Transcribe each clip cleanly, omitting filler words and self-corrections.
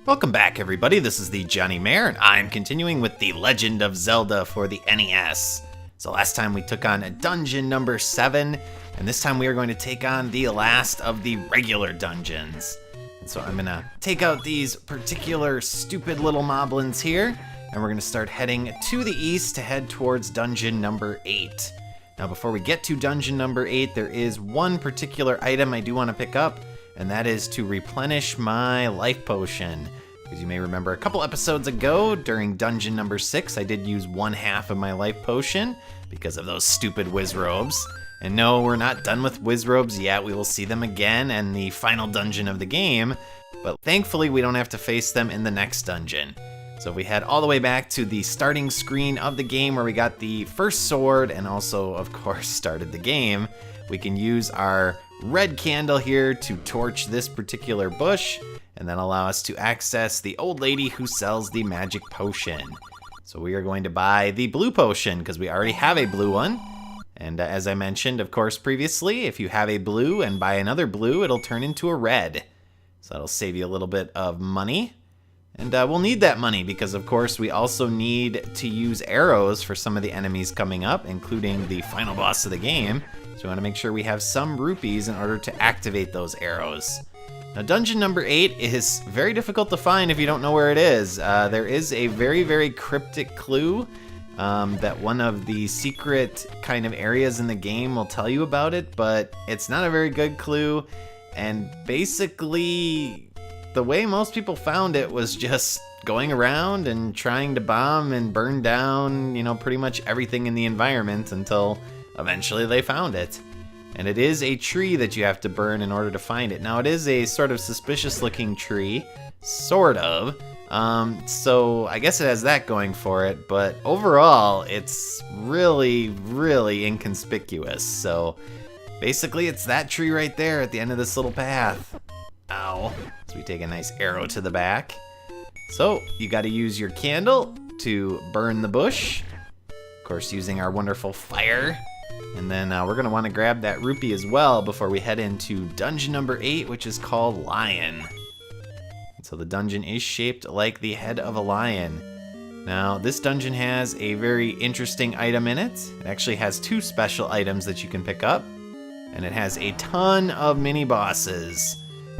Welcome back, everybody. This is the thejonnymar, and I'm continuing with the Legend of Zelda for the NES. So last time we took on dungeon number 7, and this time we are going to take on the last of the regular dungeons. And so I'm going to take out these particular stupid little moblins here, and we're going to start heading to the east to head towards dungeon number 8. Now before we get to dungeon number 8, there is one particular item I do want to pick up, and that is to replenish my life potion. As you may remember, a couple episodes ago, during dungeon number 6, I did use 1/2 of my life potion because of those stupid Wizrobes. And no, we're not done with Wizrobes yet. We will see them again in the final dungeon of the game, but thankfully we don't have to face them in the next dungeon. So if we head all the way back to the starting screen of the game where we got the first sword and also, of course, started the game, we can use our red candle here to torch this particular bush and then allow us to access the old lady who sells the magic potion. So we are going to buy the blue potion because we already have a blue one. And as I mentioned, of course, previously, if you have a blue and buy another blue, it'll turn into a red. So that'll save you a little bit of money. And we'll need that money because, of course, we also need to use arrows for some of the enemies coming up, including the final boss of the game. So we want to make sure we have some rupees in order to activate those arrows. Now, dungeon number 8 is very difficult to find if you don't know where it is. There is a very, very cryptic clue that one of the secret kind of areas in the game will tell you about it, but it's not a very good clue. And basically, the way most people found it was just going around and trying to bomb and burn down, pretty much everything in the environment until eventually they found it. And it is a tree that you have to burn in order to find it. Now, it is a sort of suspicious looking tree, sort of. So I guess it has that going for it, but overall, it's really, really inconspicuous. So basically, it's that tree right there at the end of this little path. Ow. So we take a nice arrow to the back. So you got to use your candle to burn the bush. Of course, using our wonderful fire. And then we're going to want to grab that rupee as well before we head into dungeon number 8, which is called Lion. And so the dungeon is shaped like the head of a lion. Now, this dungeon has a very interesting item in it. It actually has 2 special items that you can pick up. And it has a ton of mini bosses,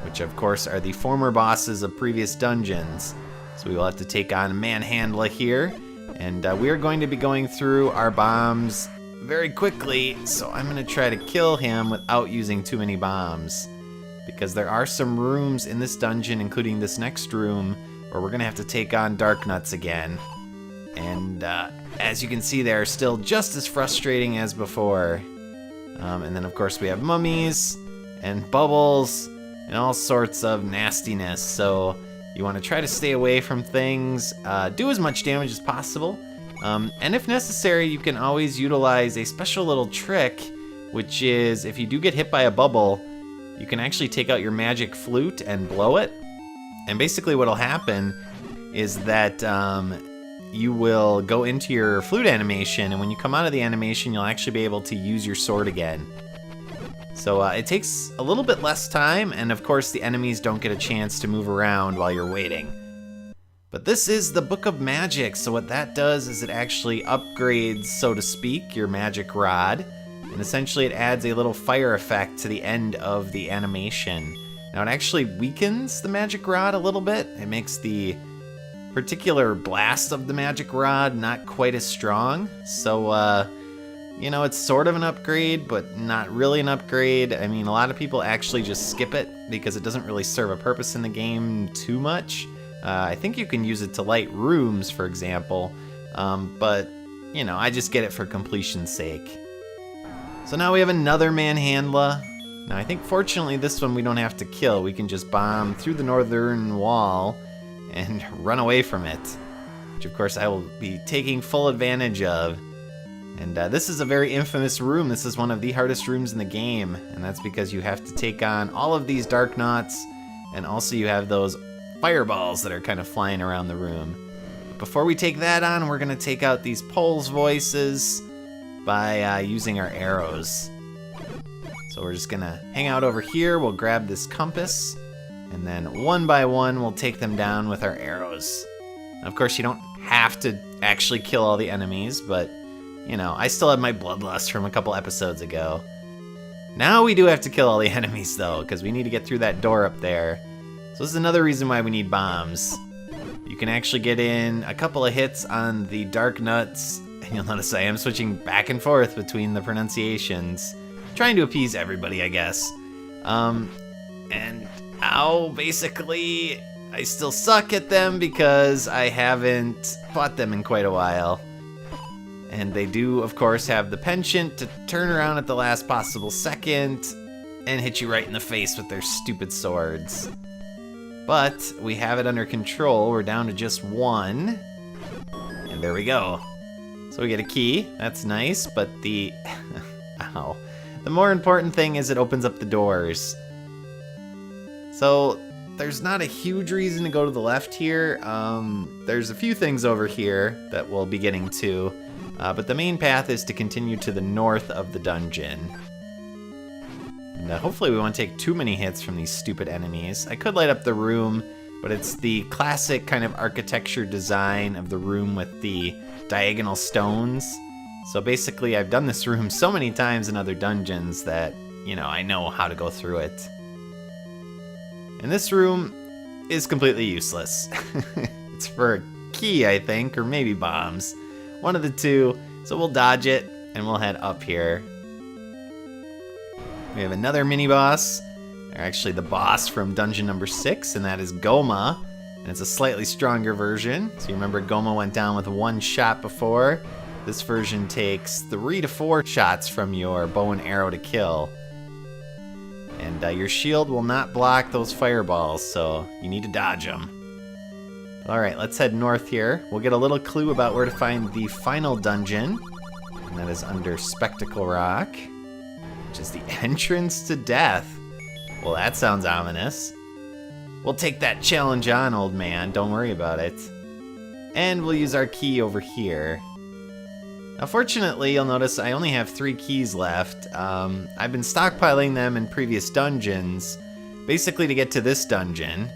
which of course are the former bosses of previous dungeons. So we will have to take on Manhandla here. And we are going to be going through our bombs very quickly, so I'm going to try to kill him without using too many bombs, because there are some rooms in this dungeon, including this next room, where we're going to have to take on Darknuts again. And as you can see, they're still just as frustrating as before. And then, of course, we have mummies and bubbles and all sorts of nastiness, so you want to try to stay away from things, do as much damage as possible. And if necessary, you can always utilize a special little trick, which is if you do get hit by a bubble, you can actually take out your magic flute and blow it. And basically what'll happen is that you will go into your flute animation, and when you come out of the animation, you'll actually be able to use your sword again. So it takes a little bit less time, and of course the enemies don't get a chance to move around while you're waiting. But this is the Book of Magic, so what that does is it actually upgrades, so to speak, your magic rod, and essentially it adds a little fire effect to the end of the animation. Now it actually weakens the magic rod a little bit. It makes the particular blast of the magic rod not quite as strong, so it's sort of an upgrade, but not really an upgrade. I mean, a lot of people actually just skip it because it doesn't really serve a purpose in the game too much. I think you can use it to light rooms, for example, but, I just get it for completion's sake. So now we have another Manhandla. Now I think fortunately this one we don't have to kill. We can just bomb through the northern wall and run away from it, which of course I will be taking full advantage of. And this is a very infamous room. This is one of the hardest rooms in the game, and that's because you have to take on all of these Darknuts, and also you have those fireballs that are kind of flying around the room. But before we take that on, we're going to take out these Poles voices by using our arrows. So we're just going to hang out over here. We'll grab this compass, and then one by one, we'll take them down with our arrows. And of course, you don't have to actually kill all the enemies, but, you know, I still have my bloodlust from a couple episodes ago. Now we do have to kill all the enemies, though, because we need to get through that door up there. So this is another reason why we need bombs. You can actually get in a couple of hits on the dark nuts, and you'll notice I am switching back and forth between the pronunciations, trying to appease everybody, I guess. And now, basically, I still suck at them because I haven't fought them in quite a while. And they do, of course, have the penchant to turn around at the last possible second and hit you right in the face with their stupid swords. But we have it under control. We're down to just one. And there we go. So we get a key. That's nice, but the... Ow. The more important thing is it opens up the doors. So there's not a huge reason to go to the left here. There's a few things over here that we'll be getting to. But the main path is to continue to the north of the dungeon. And hopefully we won't take too many hits from these stupid enemies. I could light up the room, but it's the classic kind of architecture design of the room with the diagonal stones. So basically I've done this room so many times in other dungeons that, you know, I know how to go through it. And this room is completely useless. It's for a key, I think, or maybe bombs. One of the two, so we'll dodge it, and we'll head up here. We have another mini-boss, or actually the boss from dungeon number 6, and that is Goma, and it's a slightly stronger version. So you remember Goma went down with one shot before. This version takes 3 to 4 shots from your bow and arrow to kill. And your shield will not block those fireballs, so you need to dodge them. Alright, let's head north here. We'll get a little clue about where to find the final dungeon. And that is under Spectacle Rock, which is the entrance to death. Well, that sounds ominous. We'll take that challenge on, old man. Don't worry about it. And we'll use our key over here. Now, fortunately, you'll notice I only have 3 keys left. I've been stockpiling them in previous dungeons, basically to get to this dungeon.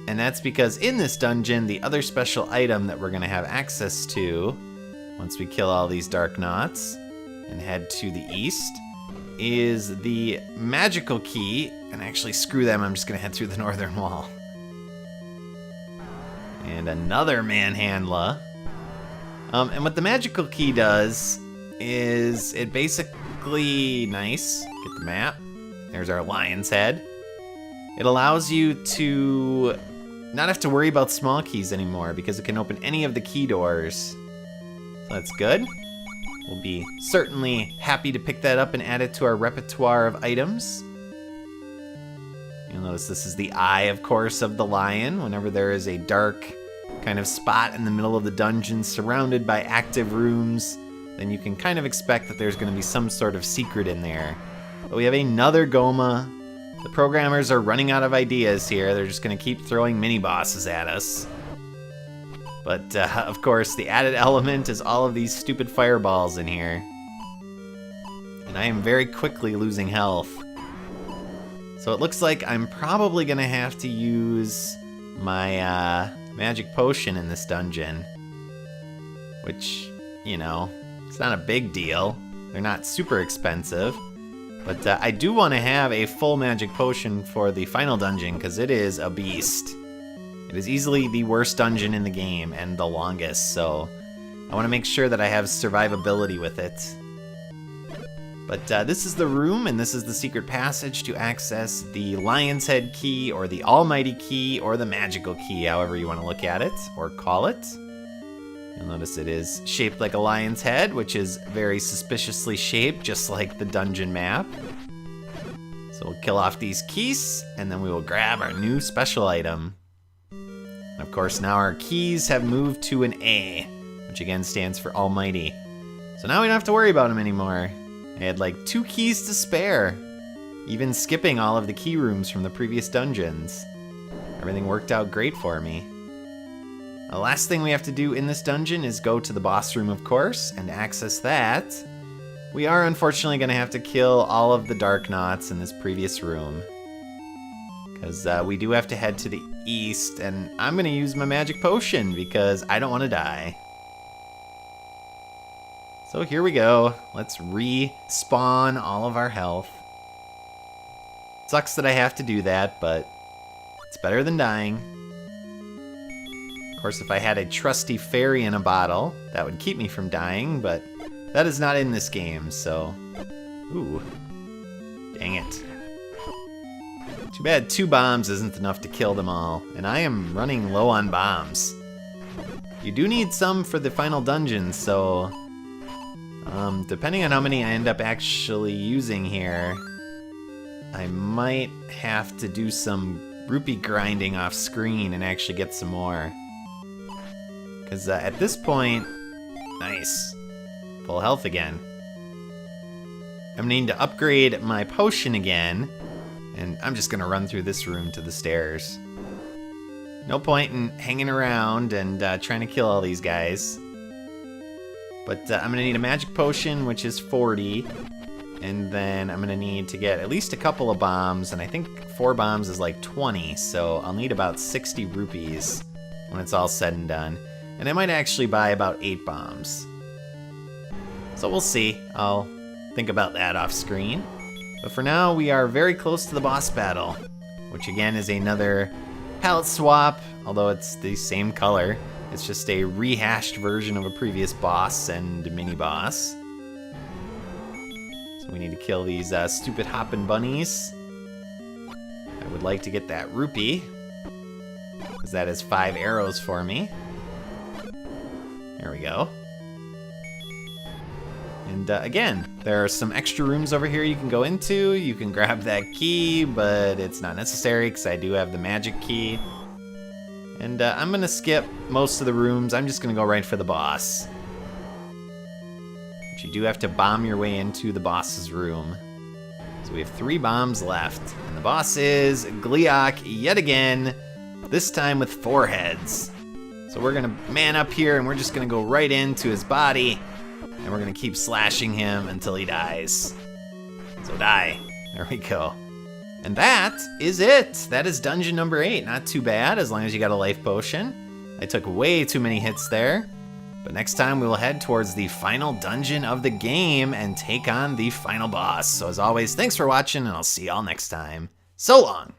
And that's because in this dungeon, the other special item that we're going to have access to, once we kill all these dark knots and head to the east, is the magical key. And actually, screw them, I'm just going to head through the northern wall. And another manhandla. And what the magical key does is it basically... Nice. Get the map. There's our lion's head. It allows you to not have to worry about small keys anymore because it can open any of the key doors. So that's good. We'll be certainly happy to pick that up and add it to our repertoire of items. You'll notice this is the eye, of course, of the lion. Whenever there is a dark kind of spot in the middle of the dungeon surrounded by active rooms, then you can kind of expect that there's going to be some sort of secret in there. But we have another Goma. The programmers are running out of ideas here. They're just going to keep throwing mini-bosses at us. But, of course, the added element is all of these stupid fireballs in here. And I am very quickly losing health. So it looks like I'm probably going to have to use my magic potion in this dungeon. Which, you know, it's not a big deal. They're not super expensive. But I do want to have a full magic potion for the final dungeon because it is a beast. It is easily the worst dungeon in the game and the longest, so I want to make sure that I have survivability with it. But this is the room, and this is the secret passage to access the Lion's Head key, or the Almighty key, or the Magical key, however you want to look at it, or call it. You'll notice it is shaped like a lion's head, which is very suspiciously shaped, just like the dungeon map. So we'll kill off these keys, and then we will grab our new special item. And of course, now our keys have moved to an A, which again stands for Almighty. So now we don't have to worry about them anymore. I had like 2 keys to spare, even skipping all of the key rooms from the previous dungeons. everything worked out great for me. The last thing we have to do in this dungeon is go to the boss room, of course, and to access that, we are unfortunately going to have to kill all of the Dark Knots in this previous room. Because we do have to head to the east, and I'm going to use my magic potion because I don't want to die. So here we go. Let's respawn all of our health. Sucks that I have to do that, but it's better than dying. Of course, if I had a trusty fairy in a bottle, that would keep me from dying, but that is not in this game, so... Ooh. Dang it. Too bad 2 bombs isn't enough to kill them all, and I am running low on bombs. You do need some for the final dungeon, so... depending on how many I end up actually using here, I might have to do some rupee grinding off screen and actually get some more. Because at this point, nice, full health again. I'm gonna need to upgrade my potion again, and I'm just gonna run through this room to the stairs. No point in hanging around and trying to kill all these guys. But I'm gonna need a magic potion, which is 40, and then I'm gonna need to get at least a couple of bombs, and I think 4 bombs is like 20, so I'll need about 60 rupees when it's all said and done. And I might actually buy about 8 bombs. So we'll see. I'll think about that off screen. But for now, we are very close to the boss battle, which again is another palette swap, although it's the same color. It's just a rehashed version of a previous boss and mini-boss. So we need to kill these stupid hoppin' bunnies. I would like to get that rupee, because that is 5 arrows for me. There we go. And again, there are some extra rooms over here you can go into. You can grab that key, but it's not necessary because I do have the magic key. And I'm gonna skip most of the rooms. I'm just gonna go right for the boss. But you do have to bomb your way into the boss's room. So we have 3 bombs left. And the boss is Gliok yet again, this time with 4 heads. So we're gonna man up here and we're just gonna go right into his body, and we're gonna keep slashing him until he dies. So die. There we go. And that is it. That is dungeon number 8. Not too bad, as long as you got a life potion. I took way too many hits there. But next time we will head towards the final dungeon of the game and take on the final boss. So as always, thanks for watching, and I'll see y'all next time. So long.